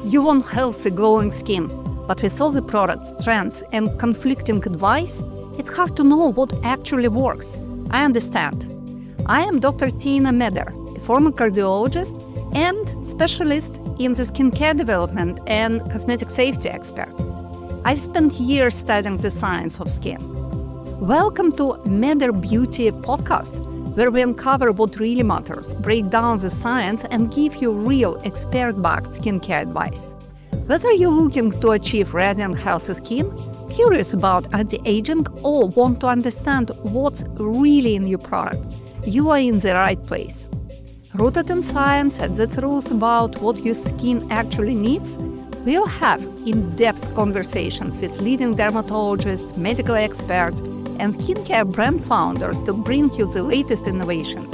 You want healthy, glowing skin, but with all the products, trends, and conflicting advice, it's hard to know what actually works. I understand. I am Dr. Tina Meder, a former cardiologist and specialist in the skincare development and cosmetic safety expert. I've spent years studying the science of skin. Welcome to Meder Beauty podcast, where we uncover what really matters, break down the science, and give you real expert-backed skincare advice. Whether you're looking to achieve radiant, healthy skin, curious about anti-aging, or want to understand what's really in your product, you are in the right place. Rooted in science and the truth about what your skin actually needs, we'll have in-depth conversations with leading dermatologists, medical experts, and skincare brand founders to bring you the latest innovations,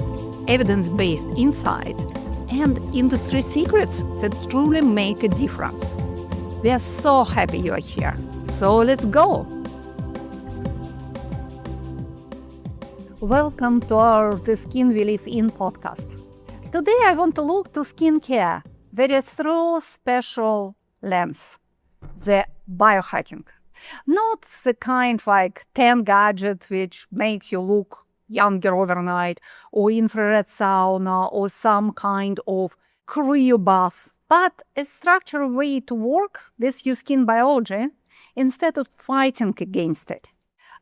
evidence-based insights, and industry secrets that truly make a difference. We are so happy you are here. So let's go! Welcome to our The Skin We Live In podcast. Today I want to look to skincare very through special lens, the biohacking. Not the kind like 10 gadgets which make you look younger overnight, or infrared sauna, or some kind of cryo bath, but a structured way to work with your skin biology instead of fighting against it.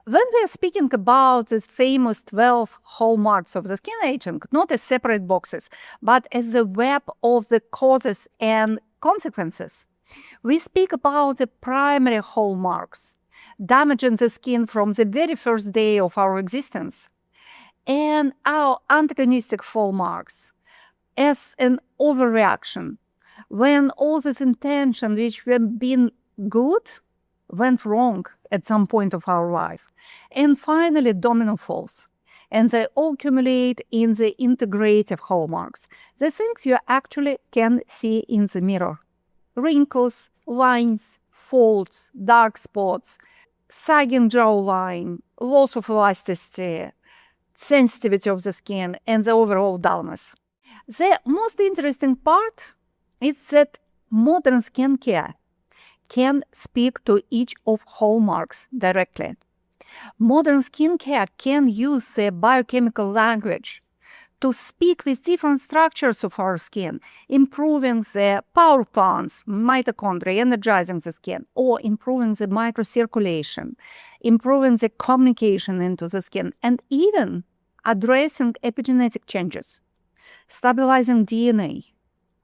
When we are speaking about the famous 12 hallmarks of the skin aging, not as separate boxes, but as the web of the causes and consequences, we speak about the primary hallmarks, damaging the skin from the very first day of our existence, and our antagonistic hallmarks as an overreaction, when all this intention which have been good went wrong at some point of our life. And finally, domino falls. And they all accumulate in the integrative hallmarks, the things you actually can see in the mirror. Wrinkles, lines, folds, dark spots, sagging jawline, loss of elasticity, sensitivity of the skin, and the overall dullness. The most interesting part is that modern skincare can speak to each of hallmarks directly. Modern skincare can use the biochemical language to speak with different structures of our skin, improving the power plants, mitochondria, energizing the skin, or improving the microcirculation, improving the communication into the skin, and even addressing epigenetic changes, stabilizing DNA,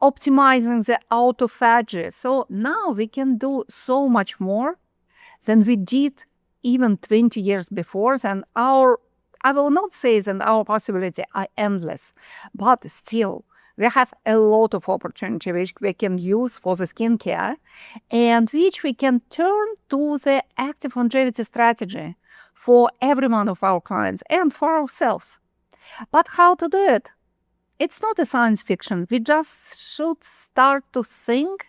optimizing the autophagy. So now we can do so much more than we did even 20 years before, and I will not say that our possibilities are endless, but still, we have a lot of opportunity which we can use for the skincare and which we can turn to the active longevity strategy for every one of our clients and for ourselves. But how to do it? It's not a science fiction. We just should start to think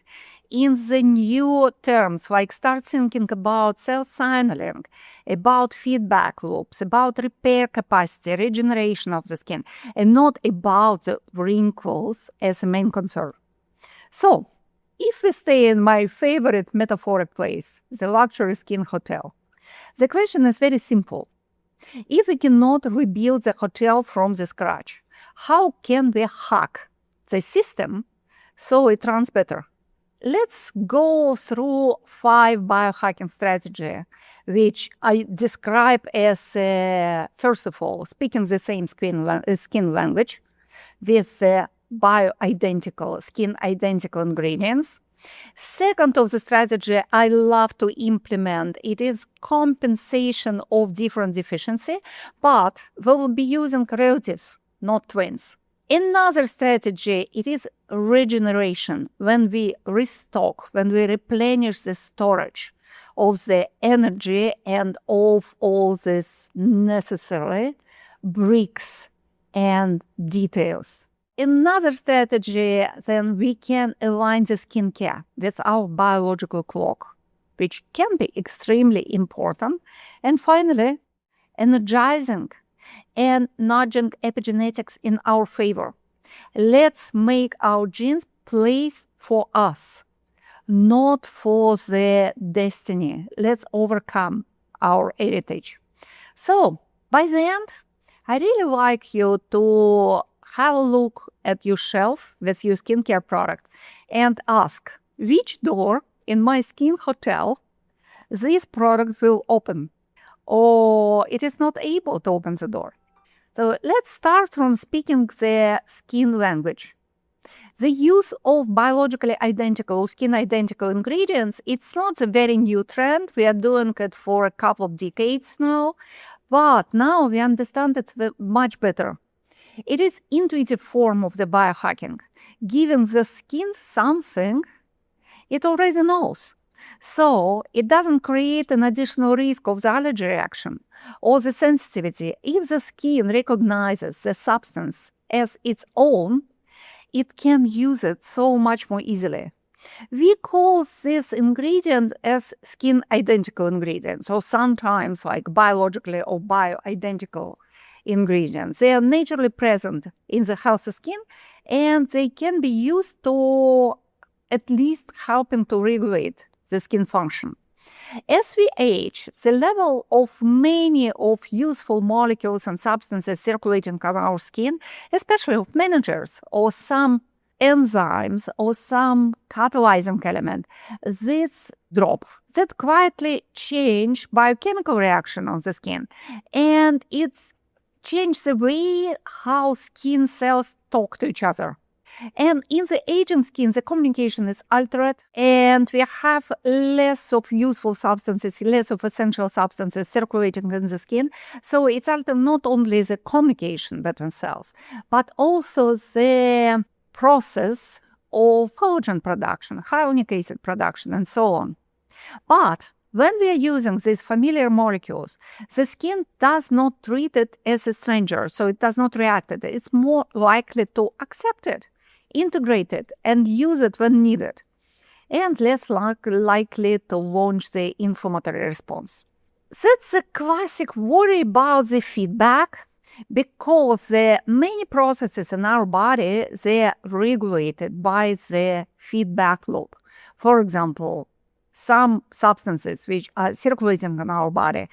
in the new terms, like start thinking about cell signaling, about feedback loops, about repair capacity, regeneration of the skin, and not about the wrinkles as a main concern. So, if we stay in my favorite metaphoric place, the luxury skin hotel, the question is very simple. If we cannot rebuild the hotel from the scratch, how can we hack the system so it runs better? Let's go through 5 biohacking strategies, which I describe as, first of all, speaking the same skin language with bioidentical, skin-identical ingredients. Second of the strategy I love to implement, it is compensation of different deficiency, but we will be using relatives, not twins. Another strategy, it is regeneration, when we restock, when we replenish the storage of the energy and of all these necessary bricks and details. Another strategy, then we can align the skincare with our biological clock, which can be extremely important. And finally, energizing and nudging epigenetics in our favor. Let's make our genes place for us. not for the destiny. Let's overcome our heritage. So, by the end, I really like you to have a look at your shelf with your skincare product and ask which door in my skin hotel this product will open, or it is not able to open the door. So let's start from speaking the skin language. The use of biologically identical, skin identical ingredients, it's not a very new trend. We are doing it for a couple of decades now, but now we understand it much better. It is intuitive form of the biohacking, giving the skin something it already knows. So it doesn't create an additional risk of the allergy reaction or the sensitivity. If the skin recognizes the substance as its own, it can use it so much more easily. We call this ingredient as skin identical ingredients, or sometimes like biologically or bioidentical ingredients. They are naturally present in the healthy skin, and they can be used to at least helping to regulate the skin function. As we age, the level of many of useful molecules and substances circulating on our skin, especially of managers or some enzymes or some catalyzing element, this drop that quietly change biochemical reaction on the skin, and it's changed the way how skin cells talk to each other. And in the aging skin, the communication is altered, and we have less of useful substances, less of essential substances circulating in the skin. So it's altered not only the communication between cells, but also the process of collagen production, hyaluronic acid production, and so on. But when we are using these familiar molecules, the skin does not treat it as a stranger, so it does not react to it. It's more likely to accept it, integrate it, and use it when needed, and less likely to launch the inflammatory response. That's the classic worry about the feedback, because the many processes in our body, they are regulated by the feedback loop. For example, some substances which are circulating in our body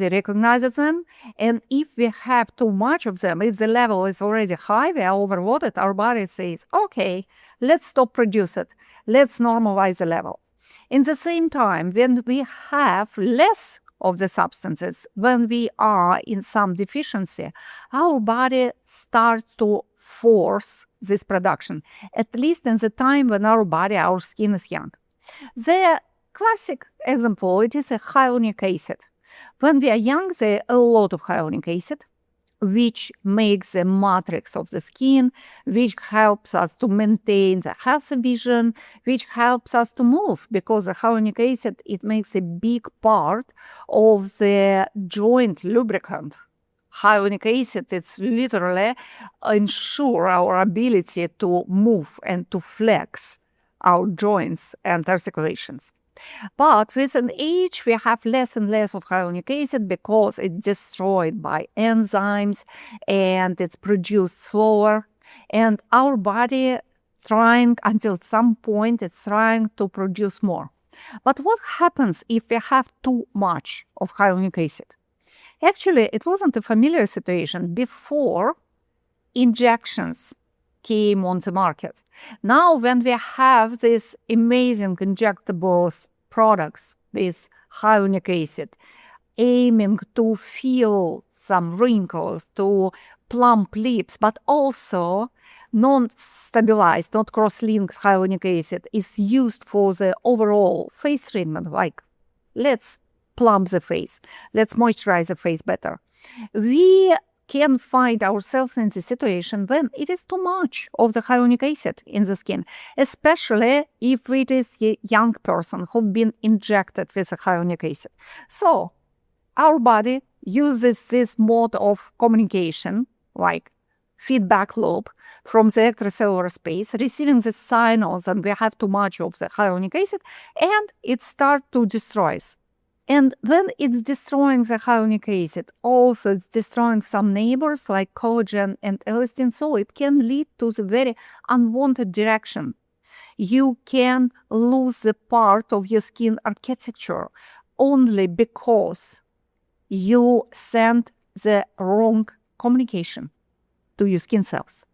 recognizes them, and if we have too much of them, if the level is already high, we are overloaded, our body says, okay, let's stop produce it, let's normalize the level. In the same time, when we have less of the substances, when we are in some deficiency, our body starts to force this production, at least in the time when our skin is young. The classic example, it is a hyaluronic acid. When we are young, there is a lot of hyaluronic acid, which makes the matrix of the skin, which helps us to maintain the healthy vision, which helps us to move, because the hyaluronic acid, it makes a big part of the joint lubricant. Hyaluronic acid, it's literally ensure our ability to move and to flex our joints and articulations. But with an age, we have less and less of hyaluronic acid because it's destroyed by enzymes and it's produced slower. And our body trying until some point, it's trying to produce more. But what happens if we have too much of hyaluronic acid? Actually, it wasn't a familiar situation before injections came on the market. Now, when we have these amazing injectable products with hyaluronic acid, aiming to fill some wrinkles, to plump lips, but also non-stabilized, not cross-linked hyaluronic acid is used for the overall face treatment, like let's plump the face, let's moisturize the face better. We can find ourselves in the situation when it is too much of the hyaluronic acid in the skin, especially if it is a young person who's been injected with a hyaluronic acid. So our body uses this mode of communication, like feedback loop from the extracellular space, receiving the signals that we have too much of the hyaluronic acid, and it starts to destroy. And when it's destroying the hyaluronic acid, also it's destroying some neighbors like collagen and elastin, so it can lead to the very unwanted direction. You can lose the part of your skin architecture only because you sent the wrong communication to your skin cells.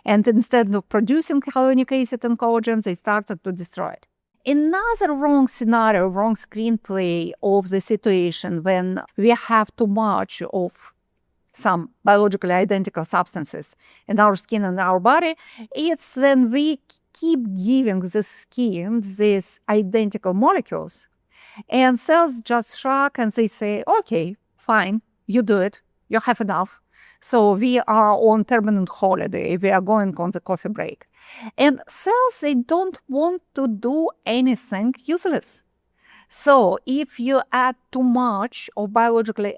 And instead of producing hyaluronic acid and collagen, they started to destroy it. Another wrong scenario, wrong screenplay of the situation when we have too much of some biologically identical substances in our skin and our body, it's when we keep giving the skin these identical molecules, and cells just shrug and they say, okay, fine, you do it, you have enough. So we are on permanent holiday, we are going on the coffee break. And cells, they don't want to do anything useless. So if you add too much of biologically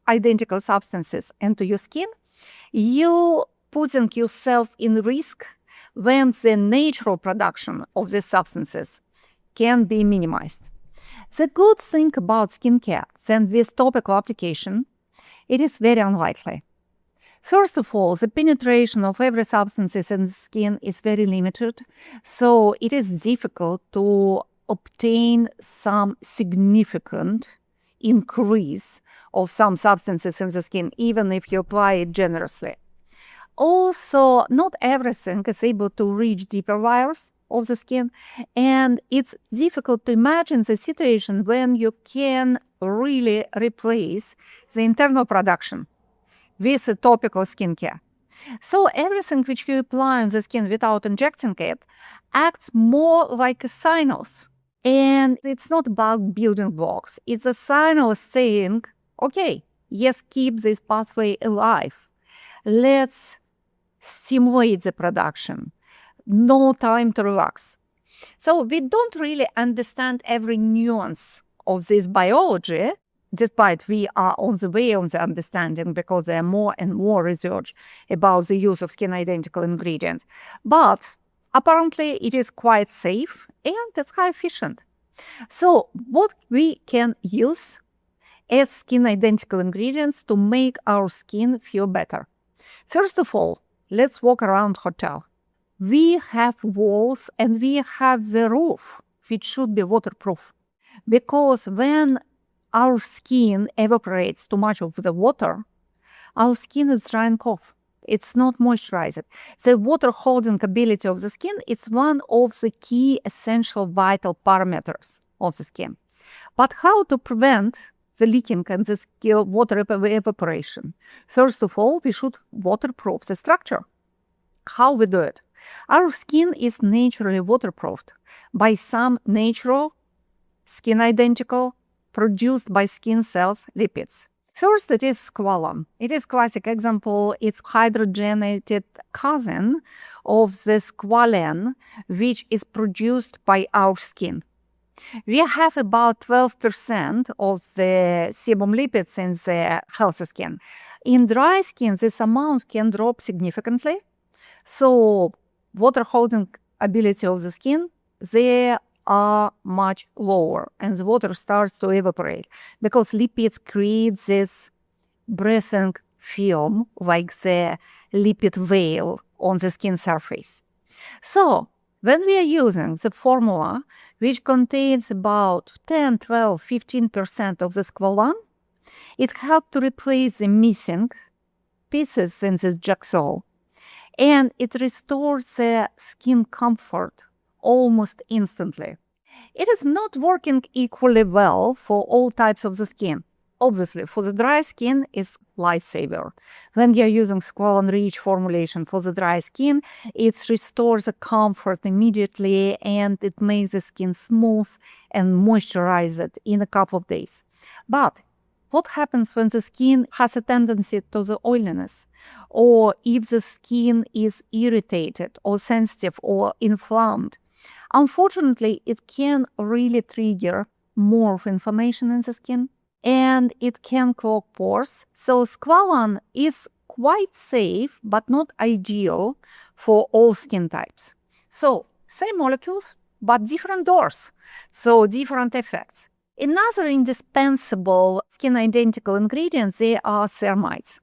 identical substances into your skin, you putting yourself in risk when the natural production of these substances can be minimized. The good thing about skincare, then with topical application, it is very unlikely. First of all, the penetration of every substance in the skin is very limited, so it is difficult to obtain some significant increase of some substances in the skin, even if you apply it generously. Also, not everything is able to reach deeper layers of the skin, and it's difficult to imagine the situation when you can really replace the internal production with a topical skincare. So everything which you apply on the skin without injecting it acts more like a sinus. And it's not about building blocks. It's a sinus saying, okay, yes, keep this pathway alive. Let's stimulate the production. No time to relax. So we don't really understand every nuance of this biology, despite we are on the way on the understanding because there are more and more research about the use of skin identical ingredients. But apparently it is quite safe and it's high efficient. So what we can use as skin identical ingredients to make our skin feel better? First of all, let's walk around hotel. We have walls and we have the roof, which should be waterproof. Because when our skin evaporates too much of the water, our skin is drying off. It's not moisturized. The water holding ability of the skin is one of the key essential vital parameters of the skin. But how to prevent the leaking and the water evaporation? First of all, we should waterproof the structure. How we do it? Our skin is naturally waterproofed by some natural skin identical produced by skin cells lipids. First, it is squalane. It is classic example. It's hydrogenated cousin of the squalane, which is produced by our skin. We have about 12% of the sebum lipids in the healthy skin. In dry skin, this amount can drop significantly. So water holding ability of the skin, they are much lower and the water starts to evaporate because lipids create this breathing film like the lipid veil on the skin surface. So when we are using the formula which contains about 10, 12, 15% of the squalane, it helps to replace the missing pieces in the jigsaw. And it restores the skin comfort almost instantly. It is not working equally well for all types of the skin. Obviously, for the dry skin, it's lifesaver. When you're using squalane-rich formulation for the dry skin, it restores the comfort immediately and it makes the skin smooth and moisturized in a couple of days. But what happens when the skin has a tendency to the oiliness, or if the skin is irritated or sensitive or inflamed? Unfortunately, it can really trigger more of inflammation in the skin and it can clog pores. So squalane is quite safe but not ideal for all skin types. So same molecules but different doors, so different effects. Another indispensable skin identical ingredients, they are ceramides.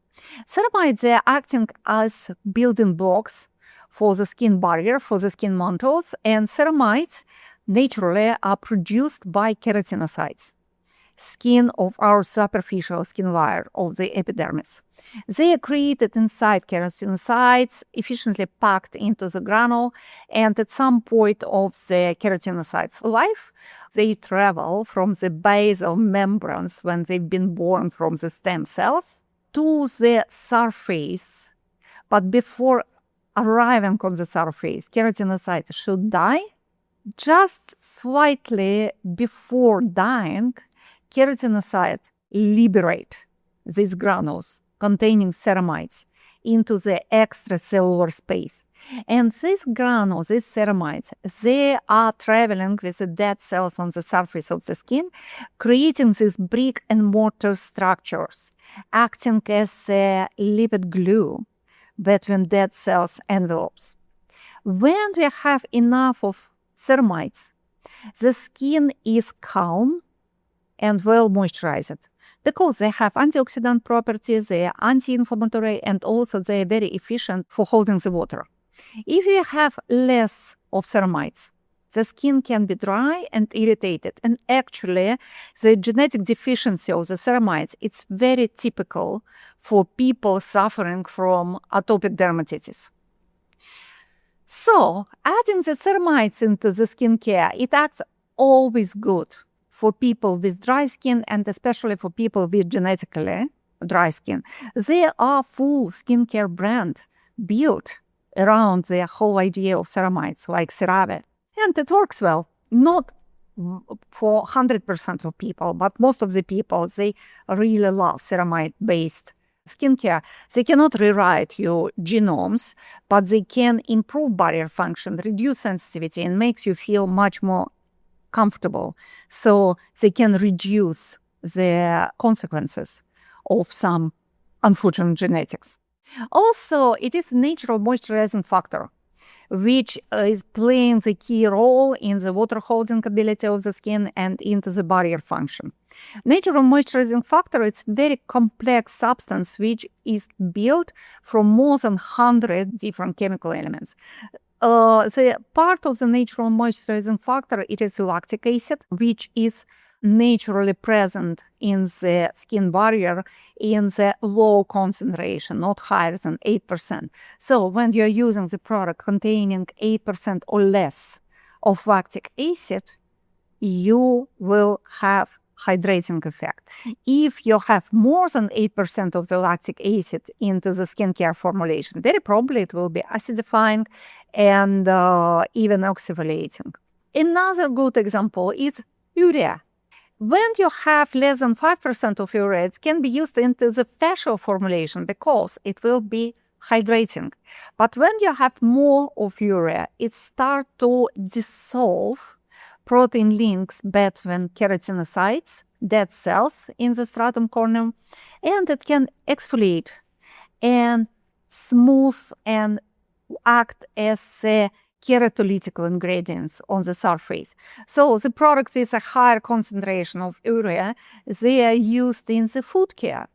Ceramides, they are acting as building blocks for the skin barrier, for the skin mantles, and ceramides naturally are produced by keratinocytes, skin of our superficial skin layer of the epidermis. They are created inside keratinocytes, efficiently packed into the granule, and at some point of the keratinocyte's life, they travel from the basal membranes when they've been born from the stem cells to the surface. But before arriving on the surface, keratinocytes should die. Just slightly before dying, keratinocytes liberate these granules containing ceramides into the extracellular space. And these granules, these ceramides, they are traveling with the dead cells on the surface of the skin, creating these brick and mortar structures, acting as a lipid glue between dead cells envelopes. When we have enough of ceramides, the skin is calm and well moisturized because they have antioxidant properties, they are anti-inflammatory, and also they are very efficient for holding the water. If you have less of ceramides, the skin can be dry and irritated. And actually, the genetic deficiency of the ceramides, it's very typical for people suffering from atopic dermatitis. So, adding the ceramides into the skincare, it acts always good for people with dry skin and especially for people with genetically dry skin. They are full skincare brand built around the whole idea of ceramides, like CeraVe. And it works well, not for 100% of people, but most of the people, they really love ceramide-based skincare. They cannot rewrite your genomes, but they can improve barrier function, reduce sensitivity, and make you feel much more comfortable. So they can reduce the consequences of some unfortunate genetics. Also, it is a natural moisturizing factor, which is playing the key role in the water holding ability of the skin and into the barrier function. Natural moisturizing factor is a very complex substance which is built from more than 100 different chemical elements. The part of the natural moisturizing factor, it is lactic acid, which is naturally present in the skin barrier in the low concentration, not higher than 8%. So when you're using the product containing 8% or less of lactic acid, you will have hydrating effect. If you have more than 8% of the lactic acid into the skincare formulation, very probably it will be acidifying and even oxygenating. Another good example is urea. When you have less than 5% of urea, it can be used into the facial formulation because it will be hydrating. But when you have more of urea, it starts to dissolve protein links between keratinocytes, dead cells in the stratum corneum, and it can exfoliate and smooth and act as a keratolytical ingredients on the surface. So the products with a higher concentration of urea, they are used in the food care.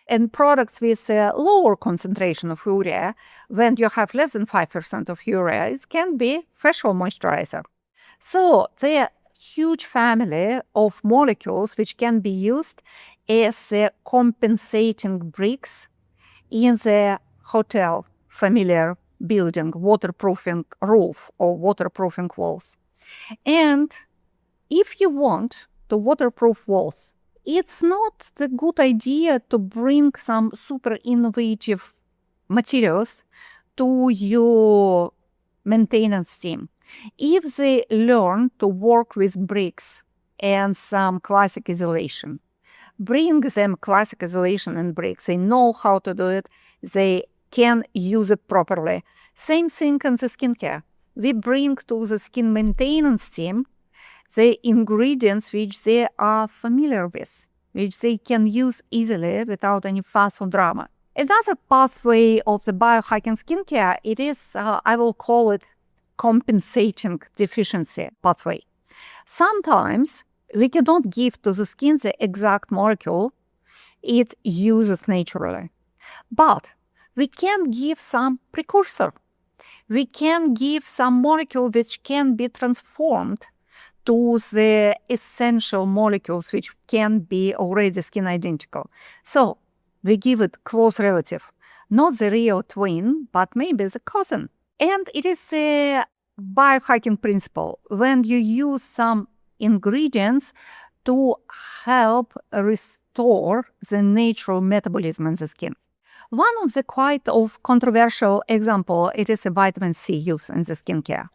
And products with a lower concentration of urea, when you have less than 5% of urea, it can be facial moisturizer. So there are huge family of molecules which can be used as compensating bricks in the hotel familiar building, waterproofing roof or waterproofing walls. And if you want to waterproof walls, it's not the good idea to bring some super innovative materials to your maintenance team. If they learn to work with bricks and some classic isolation, bring them classic isolation and bricks. They know how to do it. They can use it properly. Same thing in the skincare. We bring to the skin maintenance team the ingredients which they are familiar with, which they can use easily without any fuss or drama. Another pathway of the biohacking skincare, it is, I will call it compensating deficiency pathway. Sometimes we cannot give to the skin the exact molecule it uses naturally, but we can give some precursor, we can give some molecule which can be transformed to the essential molecules which can be already skin identical. So we give it close relative, not the real twin, but maybe the cousin. And it is a biohacking principle when you use some ingredients to help restore the natural metabolism in the skin. One of the quite of controversial example, it is a vitamin C use in the skincare.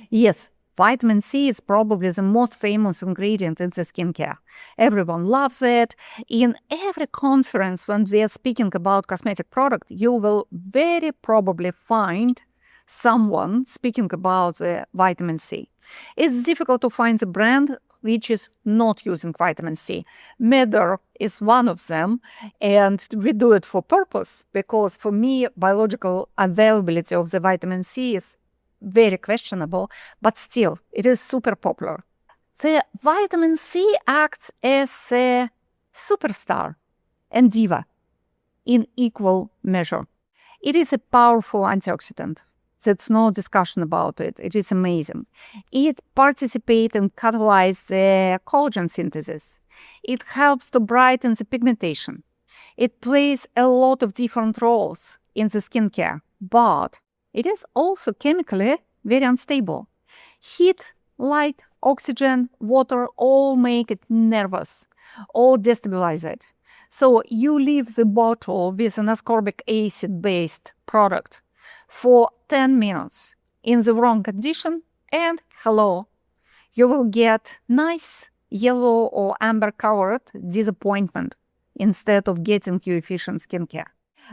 Yes, vitamin C is probably the most famous ingredient in the skincare. Everyone loves it. In every conference when we are speaking about cosmetic product, you will very probably find someone speaking about the vitamin C. It's difficult to find the brand which is not using vitamin C. Medar is one of them, and we do it for purpose, because for me, biological availability of the vitamin C is very questionable, but still, it is super popular. The vitamin C acts as a superstar and diva in equal measure. It is a powerful antioxidant. There's no discussion about it. It is amazing. It participates and catalyzes the collagen synthesis. It helps to brighten the pigmentation. It plays a lot of different roles in the skincare, but it is also chemically very unstable. Heat, light, oxygen, water all make it nervous, all destabilize it. So you leave the bottle with an ascorbic acid-based product for 10 minutes in the wrong condition, and hello, you will get nice yellow or amber colored disappointment instead of getting you efficient skincare.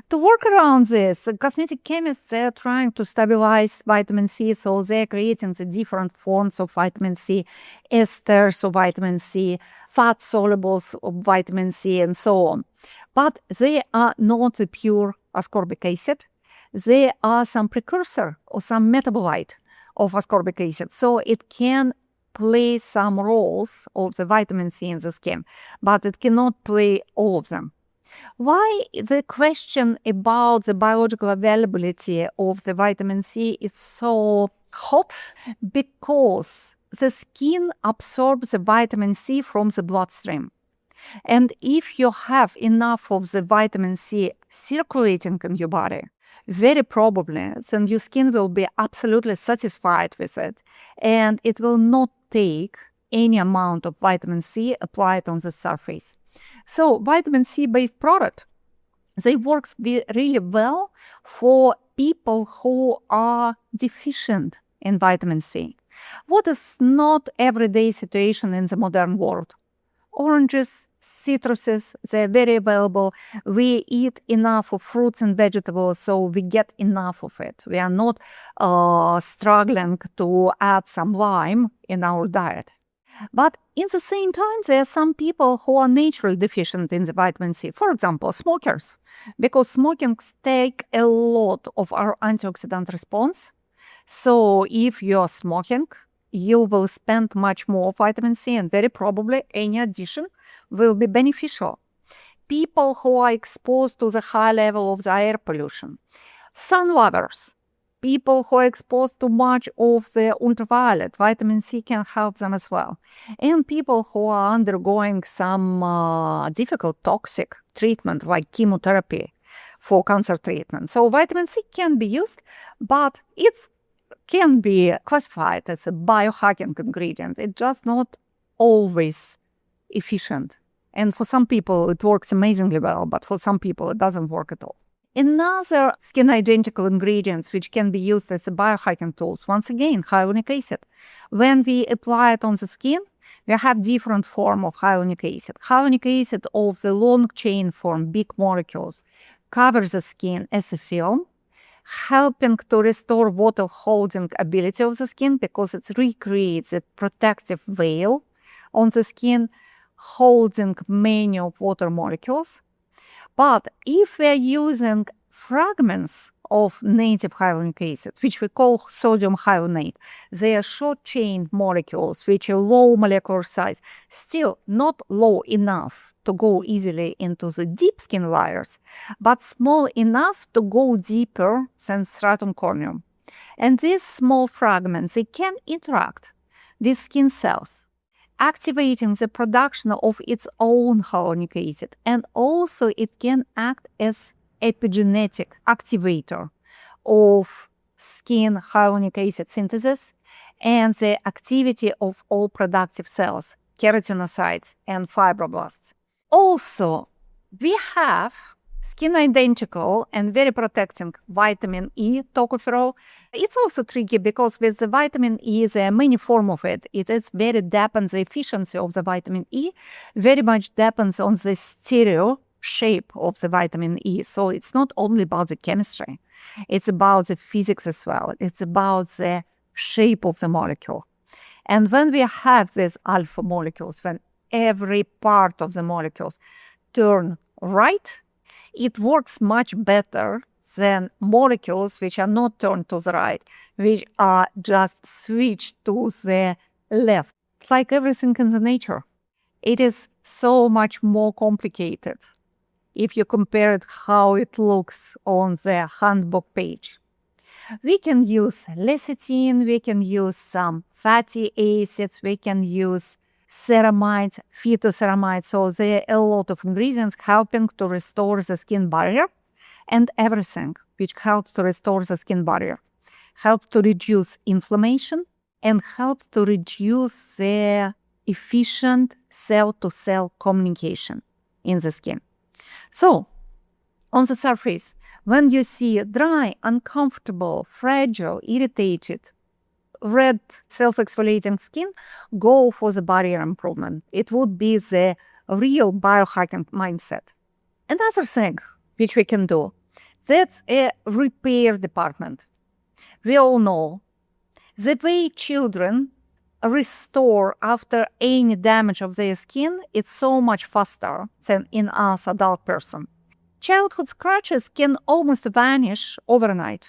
To work around this, cosmetic chemists are trying to stabilize vitamin C, so they're creating the different forms of vitamin C, esters of vitamin C, fat solubles of vitamin C, and so on. But they are not a pure ascorbic acid. They are some precursor or some metabolite of ascorbic acid. So it can play some roles of the vitamin C in the skin, but it cannot play all of them. Why the question about the biological availability of the vitamin C is so hot? Because the skin absorbs the vitamin C from the bloodstream. And if you have enough of the vitamin C circulating in your body, very probably then your skin will be absolutely satisfied with it, and it will not take any amount of vitamin C applied on the surface. So vitamin C based product, they work really well for people who are deficient in vitamin C. What is not everyday situation in the modern world? Oranges, citruses, they're very available. We eat enough of fruits and vegetables, so we get enough of it. We are not struggling to add some lime in our diet. But in the same time, there are some people who are naturally deficient in the vitamin C. For example, smokers, because smoking take a lot of our antioxidant response. So if you're smoking, you will spend much more vitamin C, and very probably any addition will be beneficial. People who are exposed to the high level of the air pollution, sun lovers, people who are exposed to much of the ultraviolet, vitamin C can help them as well. And people who are undergoing some difficult toxic treatment like chemotherapy for cancer treatment. So vitamin C can be used, but it can be classified as a biohacking ingredient. It's just not always efficient. And for some people, it works amazingly well, but for some people, it doesn't work at all. Another skin identical ingredients which can be used as a biohacking tools, once again, hyaluronic acid. When we apply it on the skin, we have different form of hyaluronic acid. Hyaluronic acid of the long chain form, big molecules, covers the skin as a film, helping to restore water holding ability of the skin because it recreates a protective veil on the skin holding many of water molecules. But if we are using fragments of native hyaluronic acid, which we call sodium hyaluronate, they are short-chain molecules which are low molecular size, still not low enough to go easily into the deep skin layers, but small enough to go deeper than stratum corneum. And these small fragments, they can interact with skin cells, activating the production of its own hyaluronic acid. And also it can act as epigenetic activator of skin hyaluronic acid synthesis and the activity of all productive cells, keratinocytes and fibroblasts. Also, we have skin identical and very protecting vitamin E tocopherol. It's also tricky because with the vitamin E, there are many forms of it. It is very depends, the efficiency of the vitamin E very much depends on the stereo shape of the vitamin E. So it's not only about the chemistry, it's about the physics as well. It's about the shape of the molecule. And when we have these alpha molecules, when every part of the molecules turn right, it works much better than molecules which are not turned to the right, which are just switched to the left. It's like everything in the nature. It is so much more complicated if you compare it how it looks on the handbook page. We can use lecithin, we can use some fatty acids, we can use ceramides, phytoceramides. So there are a lot of ingredients helping to restore the skin barrier, and everything which helps to restore the skin barrier, helps to reduce inflammation and helps to reduce the efficient cell-to-cell communication in the skin. So, on the surface, when you see dry, uncomfortable, fragile, irritated, red self-exfoliating skin, go for the barrier improvement. It would be the real biohacking mindset. Another thing which we can do, that's a repair department. We all know the way children restore after any damage of their skin, it's so much faster than in us adult person. Childhood scratches can almost vanish overnight,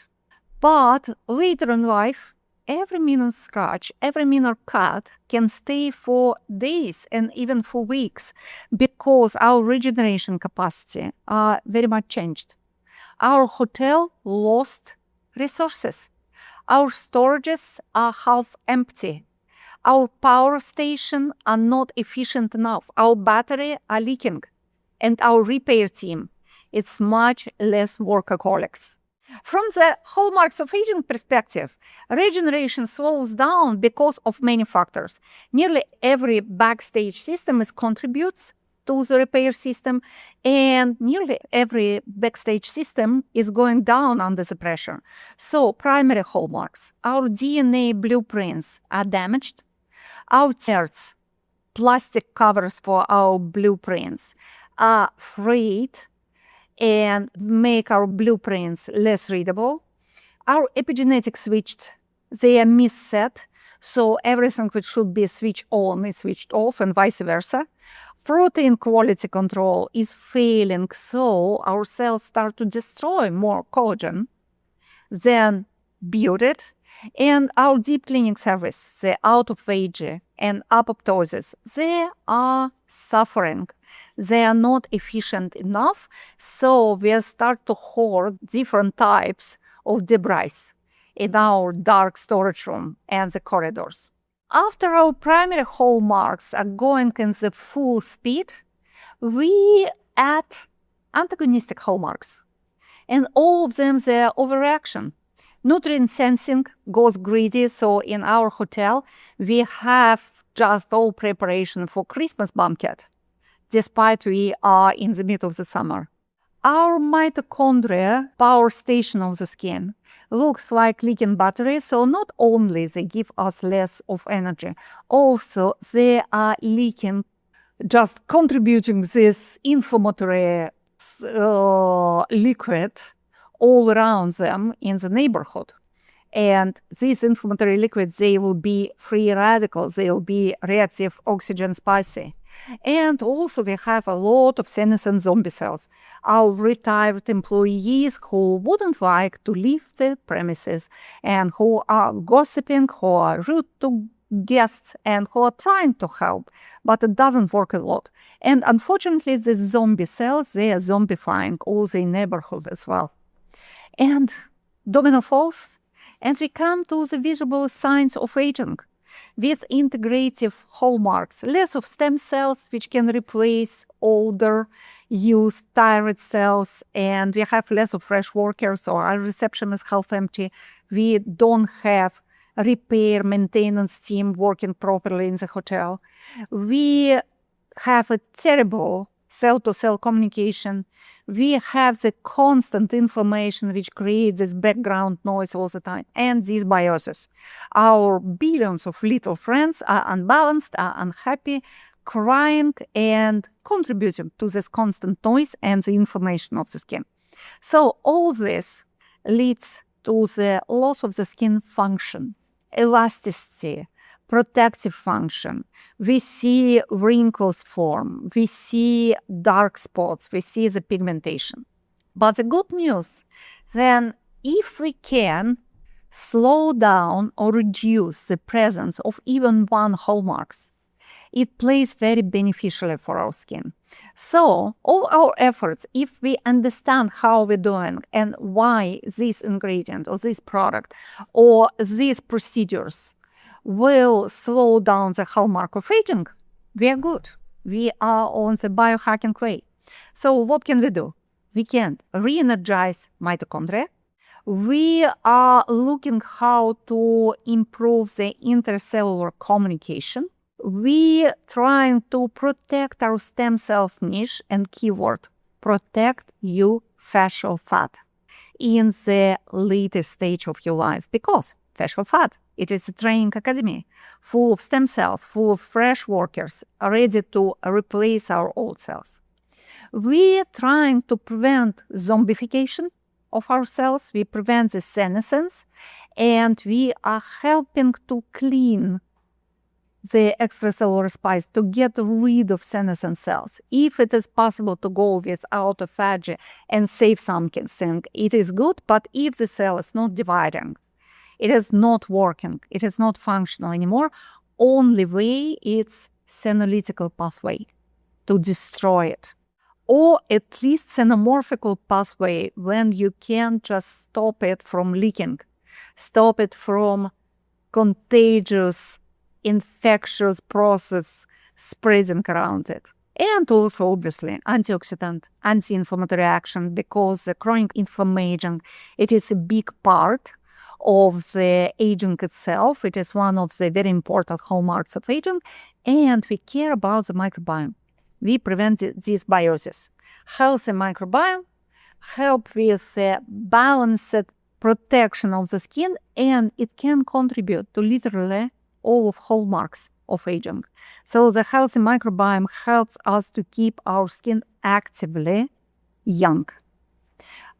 but later in life, every minor scratch, every minor cut can stay for days and even for weeks because our regeneration capacity are very much changed. Our hotel lost resources. Our storages are half empty. Our power station are not efficient enough. Our battery are leaking. And our repair team, it's much less workaholics. From the hallmarks of aging perspective, regeneration slows down because of many factors. Nearly every backstage system contributes to the repair system, and nearly every backstage system is going down under the pressure. So, primary hallmarks, our DNA blueprints are damaged. Our tears, plastic covers for our blueprints, are frayed and make our blueprints less readable. Our epigenetics switched, they are misset, so everything which should be switched on is switched off and vice versa. Protein quality control is failing, so our cells start to destroy more collagen than build it. And our deep cleaning service, the autophagy and apoptosis, they are suffering. They are not efficient enough, so we start to hoard different types of debris in our dark storage room and the corridors. After our primary hallmarks are going in the full speed, we add antagonistic hallmarks. And all of them, they are overreaction. Nutrient sensing goes greedy, so in our hotel, we have just all preparation for Christmas banquet, despite we are in the middle of the summer. Our mitochondria, power station of the skin, looks like leaking batteries, so not only they give us less of energy, also they are leaking, just contributing this inflammatory liquid all around them in the neighborhood. And these inflammatory liquids, they will be free radicals, they will be reactive oxygen spicy. And also we have a lot of senescent zombie cells, our retired employees who wouldn't like to leave the premises and who are gossiping, who are rude to guests and who are trying to help, but it doesn't work a lot. And unfortunately, the zombie cells, they are zombifying all the neighborhood as well. And domino falls, And we come to the visible signs of aging with integrative hallmarks, less of stem cells, which can replace older, used thyroid cells, and we have less of fresh workers, or our reception is half empty. We don't have repair maintenance team working properly in the hotel. We have a terrible cell-to-cell communication. We have the constant inflammation which creates this background noise all the time, and dysbiosis. Our billions of little friends are unbalanced, are unhappy, crying, and contributing to this constant noise and the inflammation of the skin. So all this leads to the loss of the skin function, elasticity, protective function. We see wrinkles form, we see dark spots, we see the pigmentation. But the good news, then, if we can slow down or reduce the presence of even one hallmarks, it plays very beneficially for our skin. So all our efforts, if we understand how we're doing and why this ingredient or this product or these procedures will slow down the hallmark of aging, we are good. We are on the biohacking way. So what can we do? We can re-energize mitochondria. We are looking how to improve the intercellular communication. We trying to protect our stem cells niche, and keyword, protect your fascial fat in the latest stage of your life, because fascial fat, it is a training academy full of stem cells, full of fresh workers, ready to replace our old cells. We're trying to prevent zombification of our cells. We prevent the senescence, and we are helping to clean the extracellular space, to get rid of senescent cells. If it is possible to go with autophagy and save something, it is good, but if the cell is not dividing, it is not working, it is not functional anymore, only way it's senolytical pathway to destroy it. Or at least xenomorphical pathway, when you can just stop it from leaking, stop it from contagious, infectious process spreading around it. And also, obviously, antioxidant, anti-inflammatory action, because the chronic inflammation, it is a big part of the aging itself. It is one of the very important hallmarks of aging, and we care about the microbiome. We prevent dysbiosis. Healthy microbiome help with the balanced protection of the skin, and it can contribute to literally all of hallmarks of aging. So the healthy microbiome helps us to keep our skin actively young.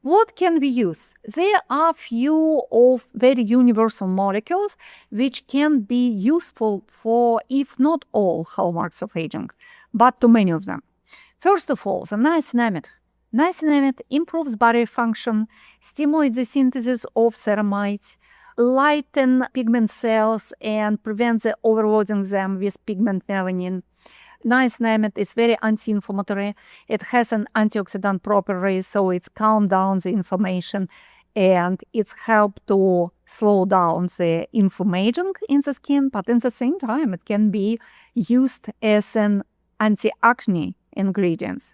What can we use? There are few of very universal molecules which can be useful for, if not all, hallmarks of aging, but to many of them. First of all, the niacinamide. Niacinamide improves barrier function, stimulates the synthesis of ceramides, lighten pigment cells, and prevents the overloading them with pigment melanin. Niacinamide is very anti-inflammatory. It has an antioxidant property, so it's calm down the inflammation, and it's help to slow down the inflammation in the skin, but at the same time, it can be used as an anti-acne ingredient.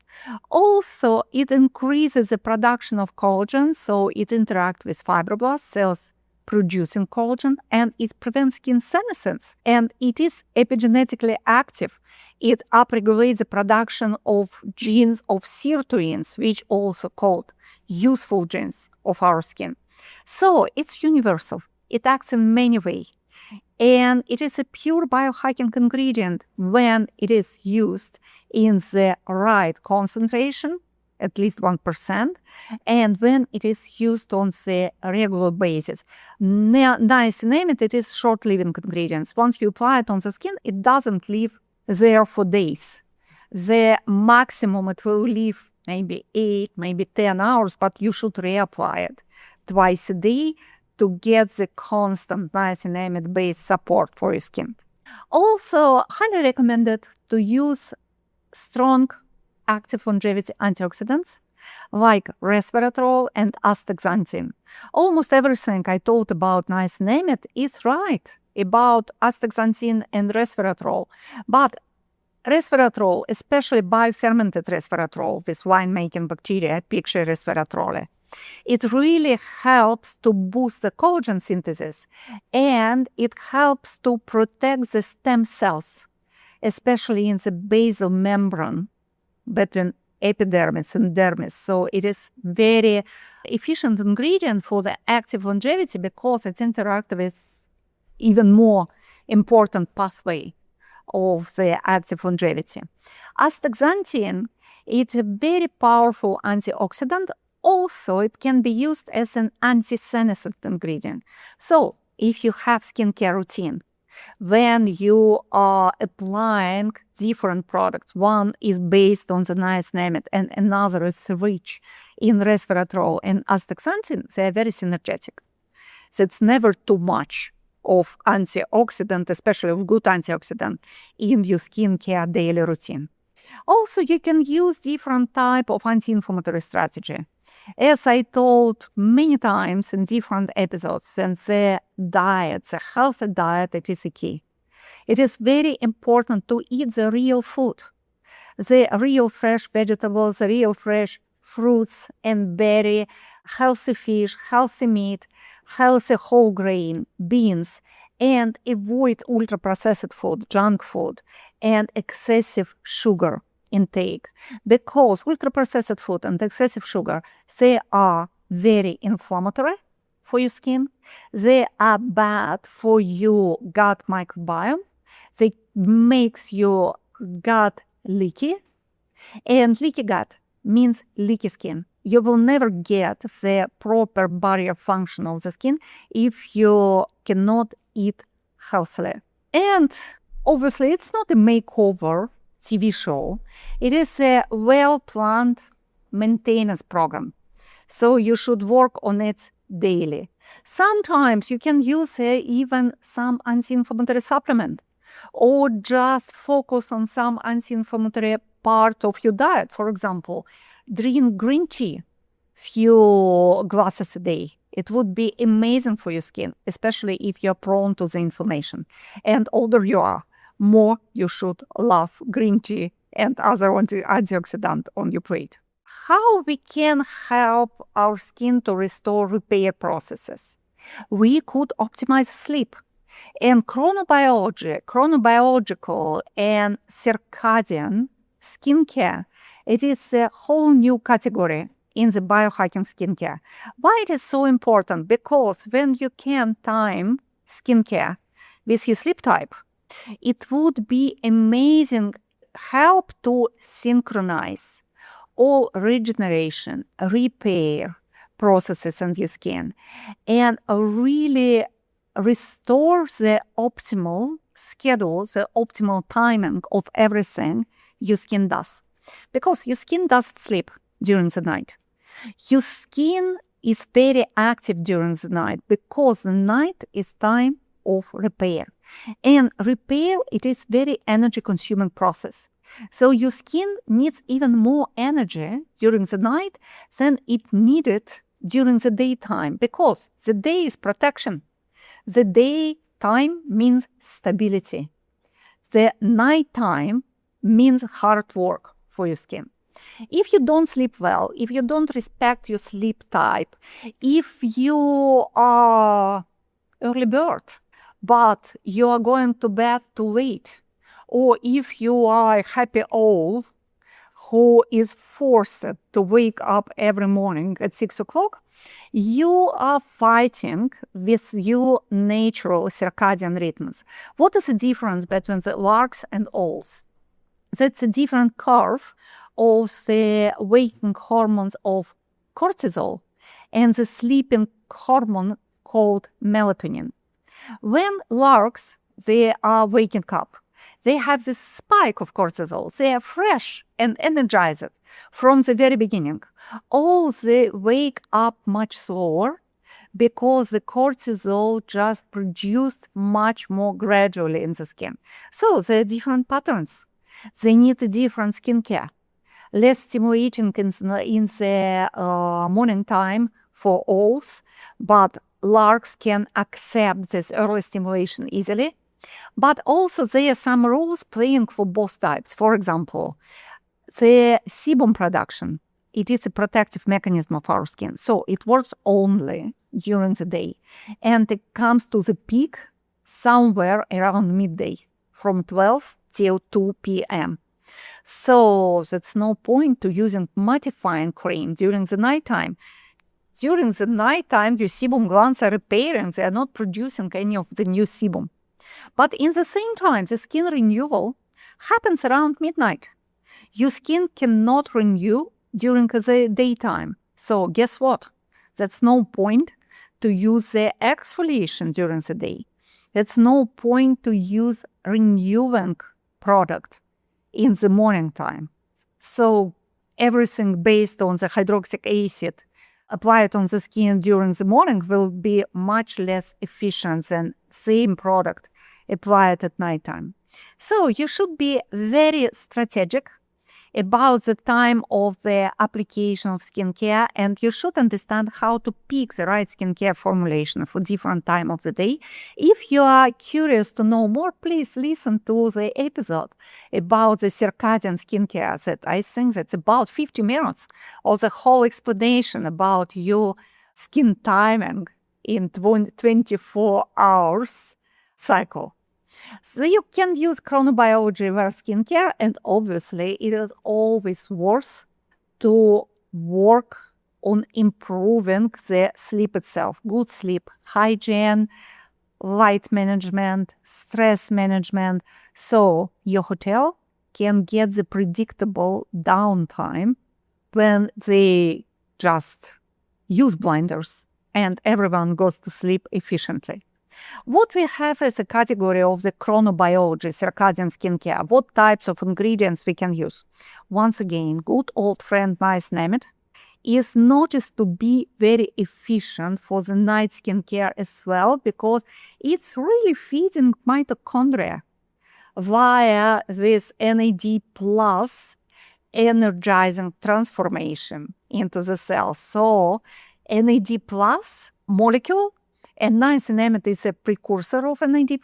Also, it increases the production of collagen, so it interacts with fibroblast cells producing collagen, and it prevents skin senescence, and it is epigenetically active. It upregulates the production of genes of sirtuins, which also called useful genes of our skin. So it's universal. It acts in many ways. And it is a pure biohacking ingredient when it is used in the right concentration, at least 1%, and when it is used on the regular basis. Niacinamide, it is short-living ingredients. Once you apply it on the skin, it doesn't live there for days. The maximum it will live maybe 8, maybe 10 hours, but you should reapply it twice a day to get the constant niacinamide-based support for your skin. Also, highly recommended to use strong active longevity antioxidants like resveratrol and astaxanthin. Almost everything I told about niacinamide is right about astaxanthin and resveratrol, but resveratrol, especially biofermented resveratrol with wine-making bacteria, picture resveratrol, it really helps to boost the collagen synthesis, and it helps to protect the stem cells, especially in the basal membrane between epidermis and dermis. So it is very efficient ingredient for the active longevity because it interacts with even more important pathway of the active longevity. Astaxanthin, it's a very powerful antioxidant. Also, it can be used as an anti-senescent ingredient. So, if you have skincare routine, when you are applying different products, one is based on the niacinamide and another is rich in resveratrol and astaxanthin, they are very synergetic. So it's never too much of antioxidant, especially of good antioxidant, in your skincare daily routine. Also, you can use different type of anti-inflammatory strategy. As I told many times in different episodes, and the diet, the healthy diet, it is a key. It is very important to eat the real food, the real fresh vegetables, the real fresh fruits and berry, healthy fish, healthy meat, healthy whole grain, beans, and avoid ultra-processed food, junk food, and excessive sugar intake, because ultra-processed food and excessive sugar, they are very inflammatory for your skin. They are bad for your gut microbiome. They makes your gut leaky, and leaky gut means leaky skin. You will never get the proper barrier function of the skin if you cannot eat healthily. And obviously, it's not a makeover TV show. It is a well-planned maintenance program. So you should work on it daily. Sometimes you can use even some anti-inflammatory supplement, or just focus on some anti-inflammatory part of your diet. For example, drink green tea few glasses a day. It would be amazing for your skin, especially if you're prone to the inflammation. And older you are, more you should love green tea and other antioxidant on your plate. How we can help our skin to restore repair processes? We could optimize sleep. And chronobiology, chronobiological and circadian skincare, it is a whole new category in the biohacking skincare. Why it is so important? Because when you can time skincare with your sleep type, it would be amazing help to synchronize all regeneration, repair processes in your skin, and really restore the optimal schedule, the optimal timing of everything your skin does. Because your skin doesn't sleep during the night. Your skin is very active during the night because the night is time of repair. And repair, it is very energy consuming process. So your skin needs even more energy during the night than it needed during the daytime, because the day is protection. The daytime means stability. The nighttime means hard work for your skin. If you don't sleep well, if you don't respect your sleep type, if you are early bird, but you are going to bed too late, or if you are a happy owl who is forced to wake up every morning at 6 o'clock, you are fighting with your natural circadian rhythms. What is the difference between the larks and owls? That's a different curve of the waking hormones of cortisol and the sleeping hormone called melatonin. When larks, they are waking up, they have this spike of cortisol. They are fresh and energized from the very beginning. Owls, they wake up much slower because the cortisol just produced much more gradually in the skin. So there are different patterns. They need a different skincare. less stimulating in the morning time for owls, but larks can accept this early stimulation easily. But also there are some rules playing for both types. For example, the sebum production, it is a protective mechanism of our skin. So it works only during the day. And it comes to the peak somewhere around midday from 12 till 2 p.m. So that's no point to using mattifying cream during the nighttime. During the nighttime, your sebum glands are repairing. They are not producing any of the new sebum. But in the same time, the skin renewal happens around midnight. Your skin cannot renew during the daytime. So guess what? That's no point to use the exfoliation during the day. That's no point to use renewing product in the morning time. So everything based on the hydroxylic acid applied on the skin during the morning will be much less efficient than same product applied at nighttime. So you should be very strategic about the time of the application of skincare, and you should understand how to pick the right skincare formulation for different time of the day. If you are curious to know more, please listen to the episode about the circadian skincare that I think that's about 50 minutes of the whole explanation about your skin timing in 24 hours cycle. So you can use chronobiology for skincare, and obviously it is always worth to work on improving the sleep itself. Good sleep, hygiene, light management, stress management, so your hotel can get the predictable downtime when they just use blinders and everyone goes to sleep efficiently. What we have as a category of the chronobiology, circadian skincare, what types of ingredients we can use? Once again, good old friend niacinamide is noticed to be very efficient for the night skincare as well, because it's really feeding mitochondria via this NAD plus energizing transformation into the cells. So NAD plus molecule, and niacinamide is a precursor of NAD+,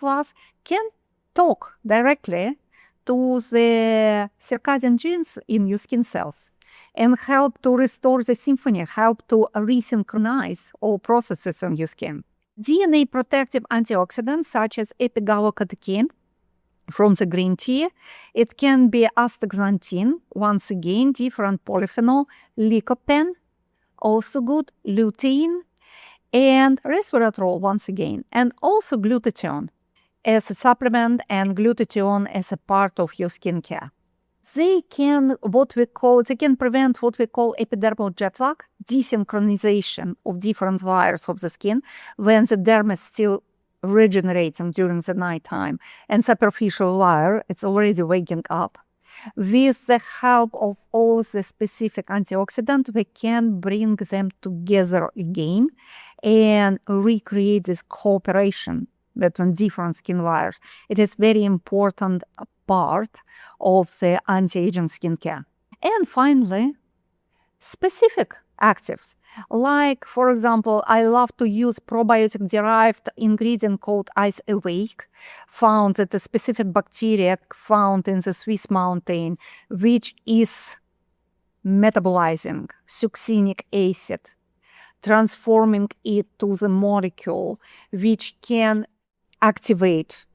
can talk directly to the circadian genes in your skin cells and help to restore the symphony, help to resynchronize all processes in your skin. DNA protective antioxidants such as epigallocatechin from the green tea, it can be astaxanthin, once again, different polyphenol, lycopene, also good, lutein, and resveratrol once again, and also glutathione as a supplement and glutathione as a part of your skincare. They can prevent what we call epidermal jet lag, desynchronization of different layers of the skin when the derm is still regenerating during the nighttime and superficial layer it's already waking up. With the help of all the specific antioxidants, we can bring them together again and recreate this cooperation between different skin layers. It is very important part of the anti-aging skincare. And finally, specific actives. Like, for example, I love to use probiotic-derived ingredient called Ice Awake, found at a specific bacteria found in the Swiss mountain, which is metabolizing succinic acid, transforming it to the molecule, which can activate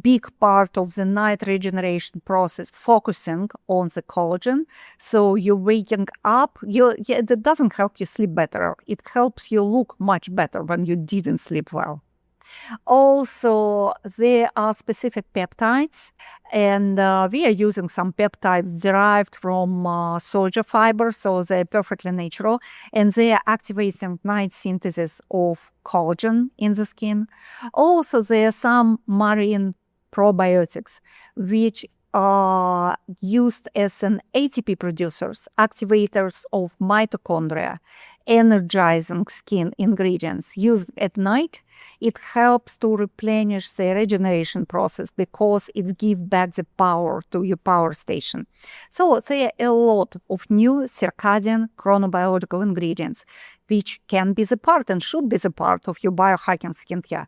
big part of the night regeneration process, focusing on the collagen. So you're waking up, that doesn't help you sleep better. It helps you look much better when you didn't sleep well. Also, there are specific peptides, and we are using some peptides derived from soja fiber, so they're perfectly natural, and they are activating night synthesis of collagen in the skin. Also, there are some marine probiotics which used as an ATP producers, activators of mitochondria, energizing skin ingredients used at night. It helps to replenish the regeneration process because it gives back the power to your power station. So there are a lot of new circadian chronobiological ingredients which can be the part and should be the part of your biohacking skincare.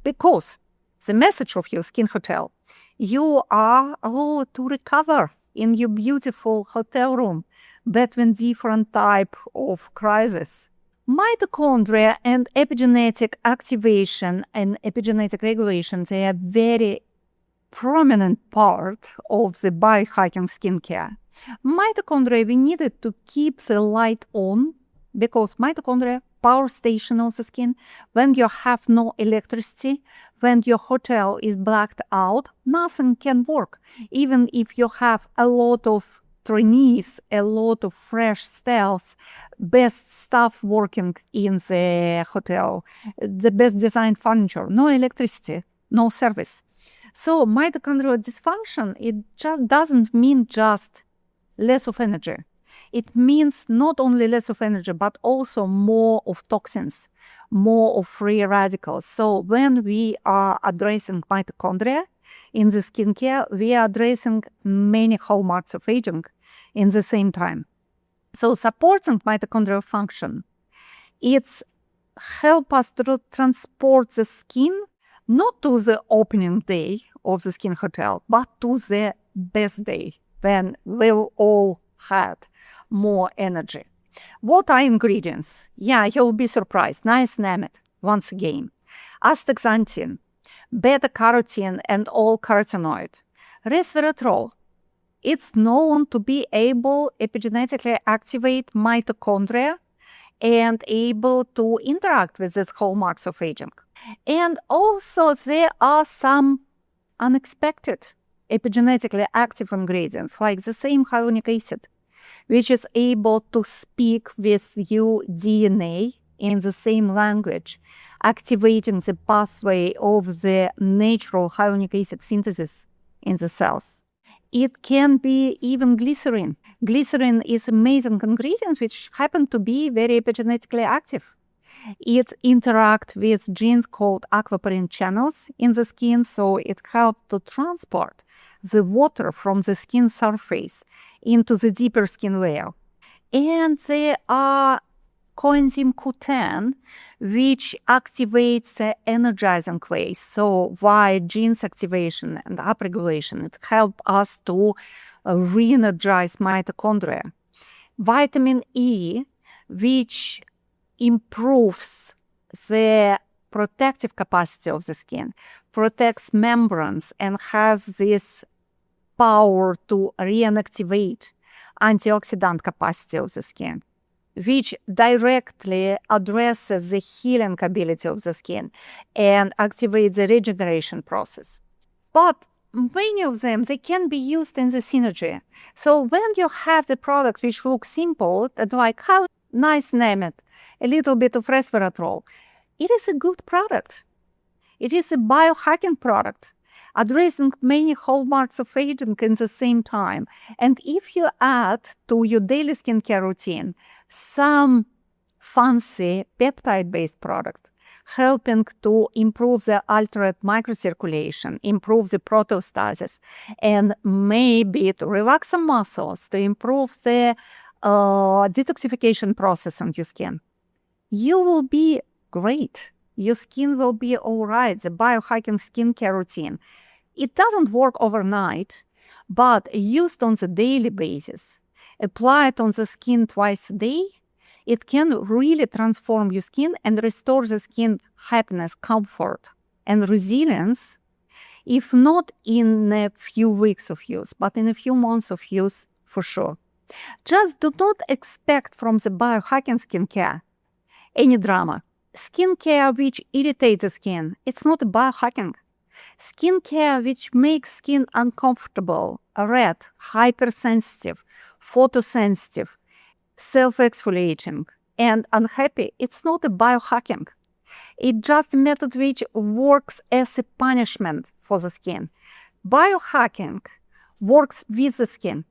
Because the message of your skin hotel, you are allowed to recover in your beautiful hotel room between different type of crises. Mitochondria and epigenetic activation and epigenetic regulation, they are very prominent part of the biohacking skincare. Mitochondria, we needed to keep the light on because mitochondria power station of the skin. When you have no electricity, when your hotel is blacked out, nothing can work. Even if you have a lot of trainees, a lot of fresh styles, best stuff working in the hotel, the best designed furniture, no electricity, no service. So mitochondrial dysfunction, it just doesn't mean just less of energy. It means not only less of energy, but also more of toxins, more of free radicals. So when we are addressing mitochondria in the skincare, we are addressing many hallmarks of aging in the same time. So supporting mitochondrial function, it's help us to transport the skin not to the opening day of the skin hotel, but to the best day when we've all had more energy. What are ingredients? Yeah, you'll be surprised. Niacinamide, once again. Astaxanthin, beta-carotene and all-carotenoid. Resveratrol. It's known to be able epigenetically activate mitochondria and able to interact with these hallmarks of aging. And also there are some unexpected epigenetically active ingredients, like the same hyaluronic acid, which is able to speak with your DNA in the same language, activating the pathway of the natural hyaluronic acid synthesis in the cells. It can be even glycerin. Glycerin is an amazing ingredient which happen to be very epigenetically active. It interacts with genes called aquaporin channels in the skin, so it helps to transport the water from the skin surface into the deeper skin layer. And there are coenzyme Q10, which activates the energizing ways. So via genes activation and upregulation, it helps us to re-energize mitochondria. Vitamin E, which improves the protective capacity of the skin, protects membranes, and has this power to reactivate antioxidant capacity of the skin, which directly addresses the healing ability of the skin and activates the regeneration process. But many of them, they can be used in the synergy. So when you have the product which looks simple, like how nice name it, a little bit of resveratrol, it is a good product. It is a biohacking product, addressing many hallmarks of aging in the same time. And if you add to your daily skincare routine some fancy peptide-based product, helping to improve the altered microcirculation, improve the proteostasis, and maybe to relax some muscles, to improve the detoxification process on your skin, you will be great. Your skin will be all right. The biohacking skincare routine, it doesn't work overnight, but used on the daily basis, applied on the skin twice a day, it can really transform your skin and restore the skin happiness, comfort, and resilience, if not in a few weeks of use, but in a few months of use for sure. Just do not expect from the biohacking skincare any drama. Skincare which irritates the skin, it's not biohacking. Skincare which makes skin uncomfortable, red, hypersensitive, photosensitive, self-exfoliating, and unhappy, it's not a biohacking. It's just a method which works as a punishment for the skin. Biohacking works with the skin.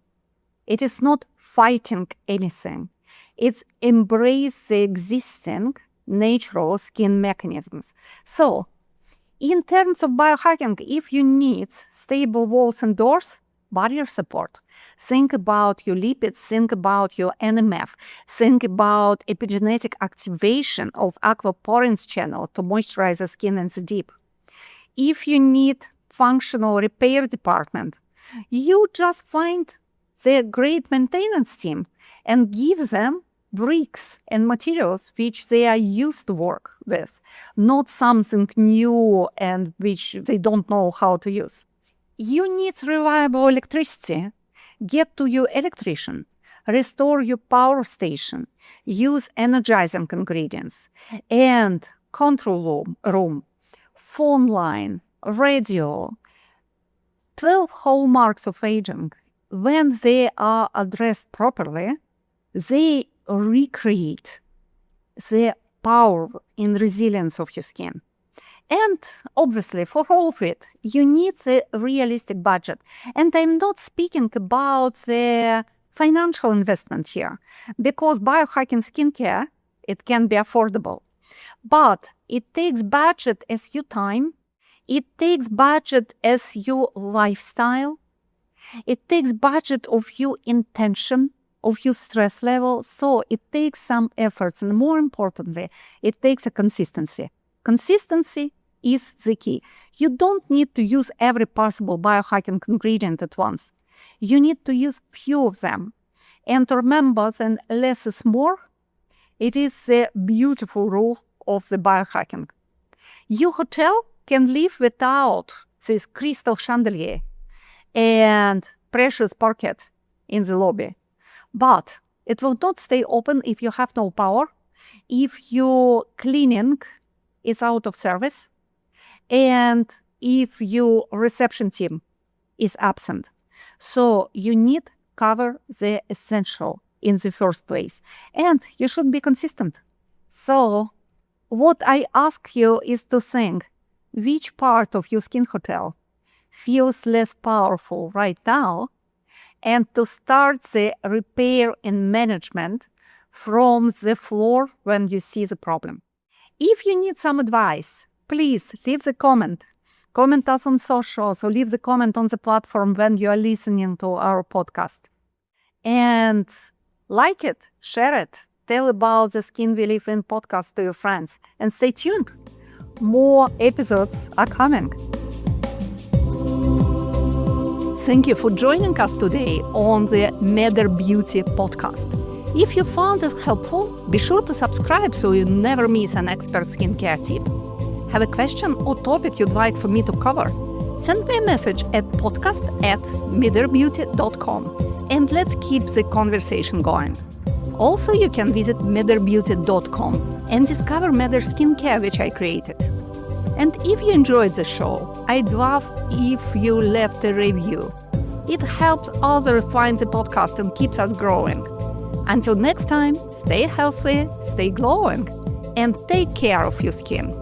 It is not fighting anything. It's embrace the existing natural skin mechanisms. So, in terms of biohacking, if you need stable walls and doors, barrier support. Think about your lipids, think about your NMF, think about epigenetic activation of aquaporins channel to moisturize the skin in the deep. If you need functional repair department, you just find the great maintenance team and give them bricks and materials which they are used to work with, not something new and which they don't know how to use. You need reliable electricity. Get to your electrician, restore your power station, use energizing ingredients, and control room, phone line, radio. 12 hallmarks of aging, when they are addressed properly, they recreate the power and resilience of your skin. And obviously, for all of it, you need a realistic budget. And I'm not speaking about the financial investment here, because biohacking skincare, it can be affordable. But it takes budget as your time, it takes budget as your lifestyle, it takes budget of your intention, of your stress level. So it takes some efforts, and more importantly, it takes a consistency. Consistency is the key. You don't need to use every possible biohacking ingredient at once. You need to use few of them. And remember that less is more. It is the beautiful rule of the biohacking. Your hotel can live without this crystal chandelier and precious parquet in the lobby. But it will not stay open if you have no power, if your cleaning is out of service, and if your reception team is absent. So you need cover the essential in the first place. And you should be consistent. So what I ask you is to think, which part of your skin hotel feels less powerful right now, and to start the repair and management from the floor when you see the problem. If you need some advice, please leave the comment. Comment us on socials or leave the comment on the platform when you are listening to our podcast. And like it, share it, tell about the Skin We Live In podcast to your friends, and stay tuned. More episodes are coming. Thank you for joining us today on the Matter Beauty podcast. If you found this helpful, be sure to subscribe so you never miss an expert skincare tip. Have a question or topic you'd like for me to cover? Send me a message at podcast@matterbeauty.com and let's keep the conversation going. Also, you can visit matterbeauty.com and discover Matter Skincare, which I created. And if you enjoyed the show, I'd love if you left a review. It helps others find the podcast and keeps us growing. Until next time, stay healthy, stay glowing, and take care of your skin.